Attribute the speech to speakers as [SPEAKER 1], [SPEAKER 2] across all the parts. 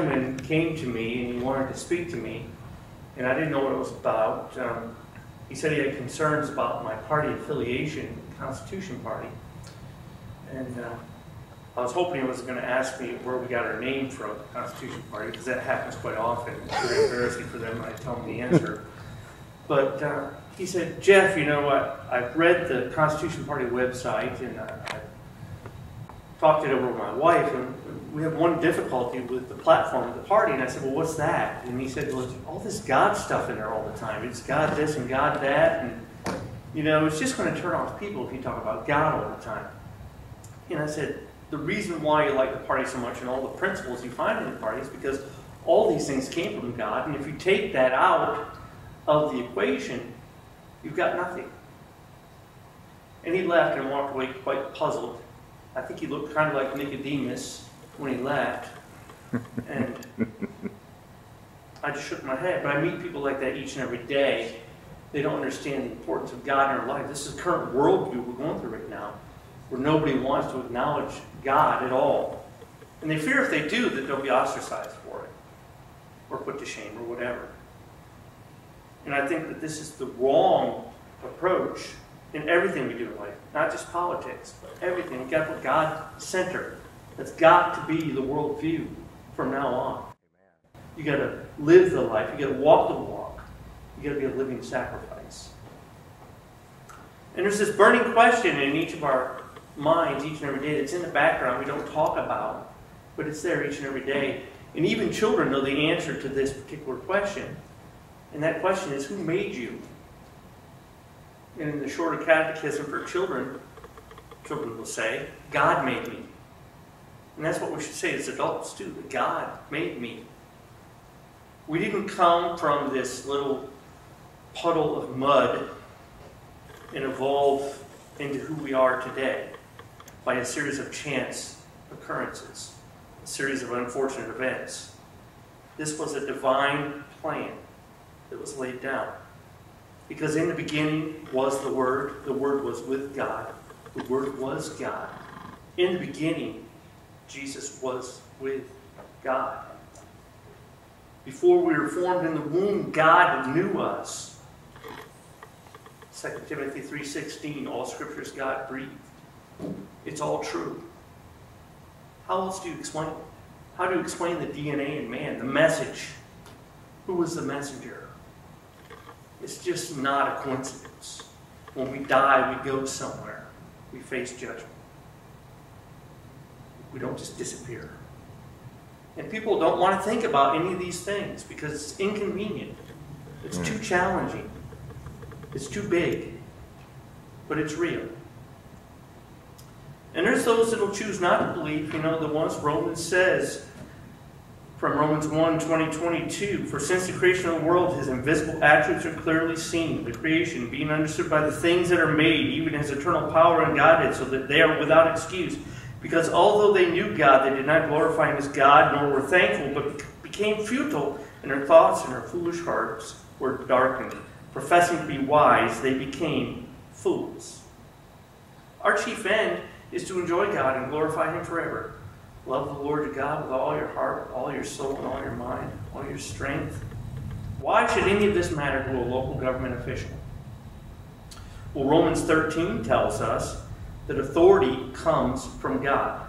[SPEAKER 1] gentleman came to me and he wanted to speak to me, and I didn't know what it was about. He said he had concerns about my party affiliation, Constitution Party, and I was hoping he was going to ask me where we got our name from, the Constitution Party, because that happens quite often. It's very embarrassing for them when I tell them the answer. But he said, Jeff, you know what, I've read the Constitution Party website, and I talked it over with my wife, and we have one difficulty with the platform of the party. And I said, well, what's that? And he said, well, it's all this God stuff in there all the time. It's God this and God that, and you know, it's just going to turn off people if you talk about God all the time. And I said, the reason why you like the party so much and all the principles you find in the party is because all these things came from God, and if you take that out of the equation, you've got nothing. And he left and walked away quite puzzled. I think he looked kind of like Nicodemus when he left. And I just shook my head. But I meet people like that each and every day. They don't understand the importance of God in our life. This is the current worldview we're going through right now, where nobody wants to acknowledge God at all. And they fear if they do that they'll be ostracized for it, or put to shame, or whatever. And I think that this is the wrong approach in everything we do in life. Not just politics, but everything. We've got to put God center. That's got to be the worldview from now on. You got to live the life. You got to walk the walk. You got to be a living sacrifice. And there's this burning question in each of our minds each and every day that's in the background we don't talk about, but it's there each and every day. And even children know the answer to this particular question. And that question is, who made you? And in the shorter catechism for children will say, God made me. And that's what we should say as adults too, that God made me. We didn't come from this little puddle of mud and evolve into who we are today by a series of chance occurrences, a series of unfortunate events. This was a divine plan that was laid down. Because in the beginning was the Word was with God, the Word was God. In the beginning, Jesus was with God. Before we were formed in the womb, God knew us. 2 Timothy 3:16, all Scripture is God-breathed. It's all true. How else do you explain it? How do you explain the DNA in man, the message? Who was the messenger? It's just not a coincidence. When we die, we go somewhere. We face judgment. We don't just disappear. And people don't want to think about any of these things because it's inconvenient. It's too challenging. It's too big. But it's real. And there's those that will choose not to believe, you know, the ones Romans says, from Romans 1:20-22, for since the creation of the world, his invisible attributes are clearly seen, the creation being understood by the things that are made, even his eternal power and Godhead, so that they are without excuse. Because although they knew God, they did not glorify him as God, nor were thankful, but became futile, and their thoughts and their foolish hearts were darkened. Professing to be wise, they became fools. Our chief end is to enjoy God and glorify him forever. Love the Lord your God with all your heart, all your soul, and all your mind, all your strength. Why should any of this matter to a local government official? Well, Romans 13 tells us that authority comes from God.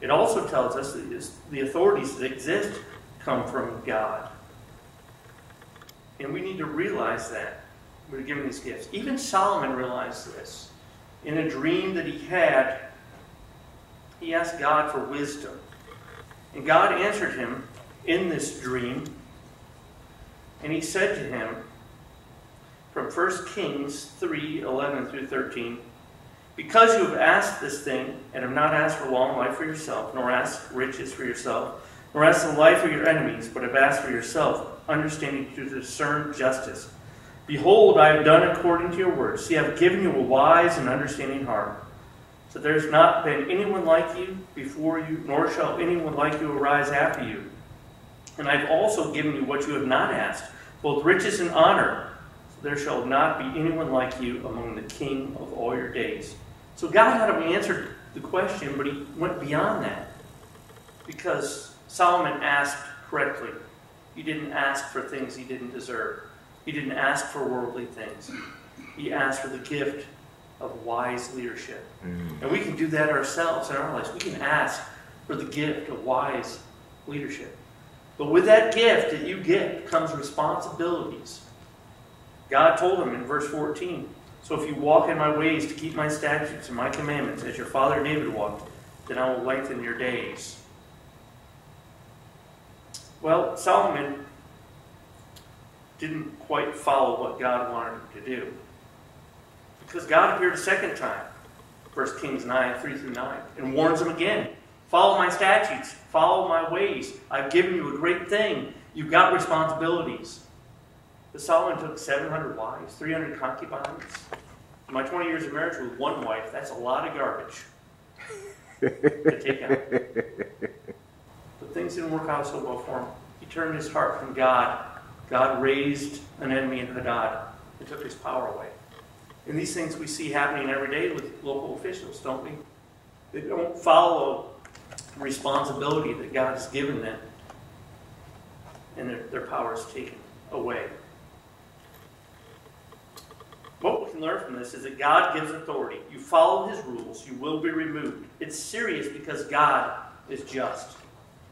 [SPEAKER 1] It also tells us that the authorities that exist come from God. And we need to realize that. We're given these gifts. Even Solomon realized this. In a dream that he had, he asked God for wisdom. And God answered him in this dream. And he said to him, from 1 Kings 3:11-13, because you have asked this thing, and have not asked for long life for yourself, nor asked riches for yourself, nor asked the life of your enemies, but have asked for yourself, understanding to discern justice. Behold, I have done according to your words. See, I have given you a wise and understanding heart. So there has not been anyone like you before you, nor shall anyone like you arise after you. And I have also given you what you have not asked, both riches and honor. So there shall not be anyone like you among the king of all your days. So God not only answered the question, but he went beyond that. Because Solomon asked correctly. He didn't ask for things he didn't deserve. He didn't ask for worldly things. He asked for the gift of wise leadership. And we can do that ourselves in our lives. We can ask for the gift of wise leadership. But with that gift that you get comes responsibilities. God told him in verse 14, so if you walk in my ways to keep my statutes and my commandments, as your father David walked, then I will lengthen your days. Well, Solomon didn't quite follow what God wanted him to do. Because God appeared a second time, 1 Kings 9, 3-9, and warns him again. Follow my statutes. Follow my ways. I've given you a great thing. You've got responsibilities. But Solomon took 700 wives, 300 concubines. In my 20 years of marriage with one wife, that's a lot of garbage to take out. But things didn't work out so well for him. He turned his heart from God. God raised an enemy in Hadad and took his power away. And these things we see happening every day with local officials, don't we? They don't follow the responsibility that God has given them, and their power is taken away. What we can learn from this is that God gives authority. You follow his rules, you will be removed. It's serious because God is just.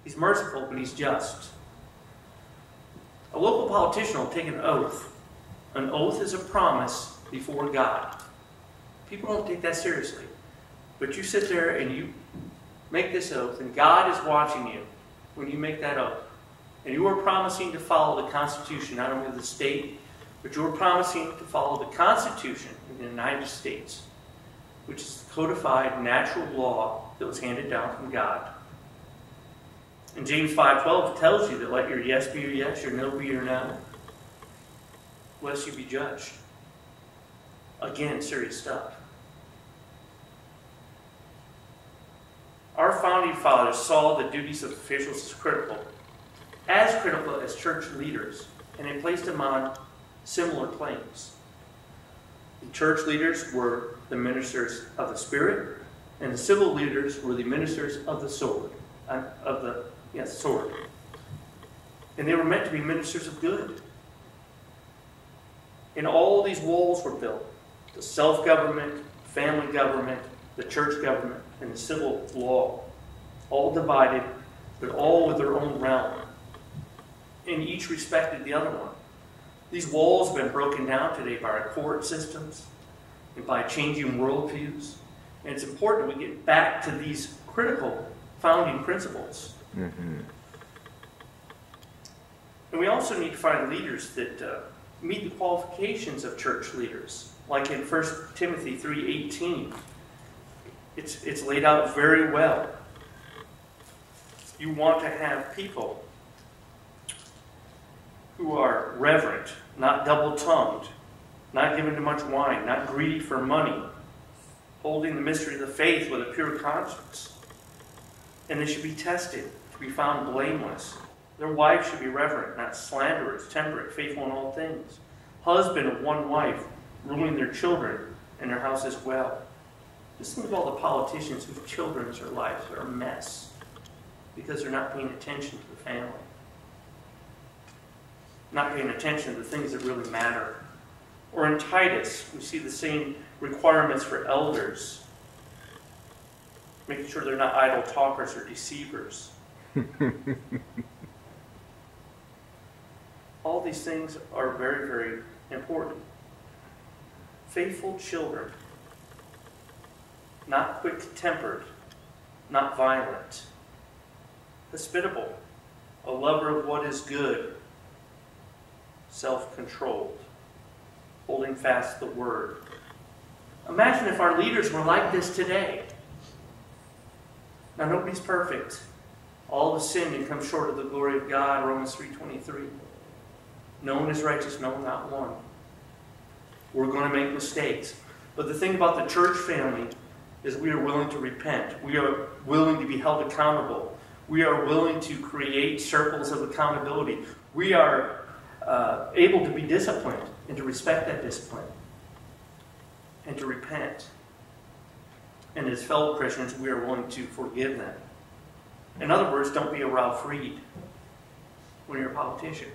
[SPEAKER 1] He's merciful, but he's just. A local politician will take an oath. An oath is a promise before God. People don't take that seriously. But you sit there and you make this oath, and God is watching you when you make that oath. And you are promising to follow the Constitution, not only of the state, but you are promising to follow the Constitution of the United States, which is codified natural law that was handed down from God. And James 5:12 tells you that let your yes be your yes, your no be your no, lest you be judged. Again, serious stuff. Our founding fathers saw the duties of officials as critical as church leaders, and they placed them on similar claims. The church leaders were the ministers of the Spirit, and the civil leaders were the ministers of the sword. Sword. And they were meant to be ministers of good. And all these walls were built. The self-government, family government, the church government, and the civil law. All divided, but all with their own realm. And each respected the other one. These walls have been broken down today by our court systems and by changing worldviews. And it's important we get back to these critical founding principles. Mm-hmm. And we also need to find leaders that meet the qualifications of church leaders. Like in 1 Timothy 3:18, it's laid out very well. You want to have people who are reverent, not double-tongued, not given to much wine, not greedy for money, holding the mystery of the faith with a pure conscience. And they should be tested to be found blameless. Their wives should be reverent, not slanderers, temperate, faithful in all things. Husband of one wife, ruling their children and their house as well. Just think of all the politicians whose children's lives are a mess because they're not paying attention to the family. Not paying attention to the things that really matter. Or in Titus, we see the same requirements for elders. Making sure they're not idle talkers or deceivers. All these things are very, very important. Faithful children. Not quick-tempered. Not violent. Hospitable. A lover of what is good. Self-controlled. Holding fast the word. Imagine if our leaders were like this today. Now, nobody's perfect. All have sinned and come short of the glory of God, Romans 3:23. No one is righteous, no, not one. We're going to make mistakes. But the thing about the church family is we are willing to repent. We are willing to be held accountable. We are willing to create circles of accountability. We are able to be disciplined and to respect that discipline and to repent. And as fellow Christians, we are willing to forgive them. In other words, don't be a Ralph Reed when you're a politician.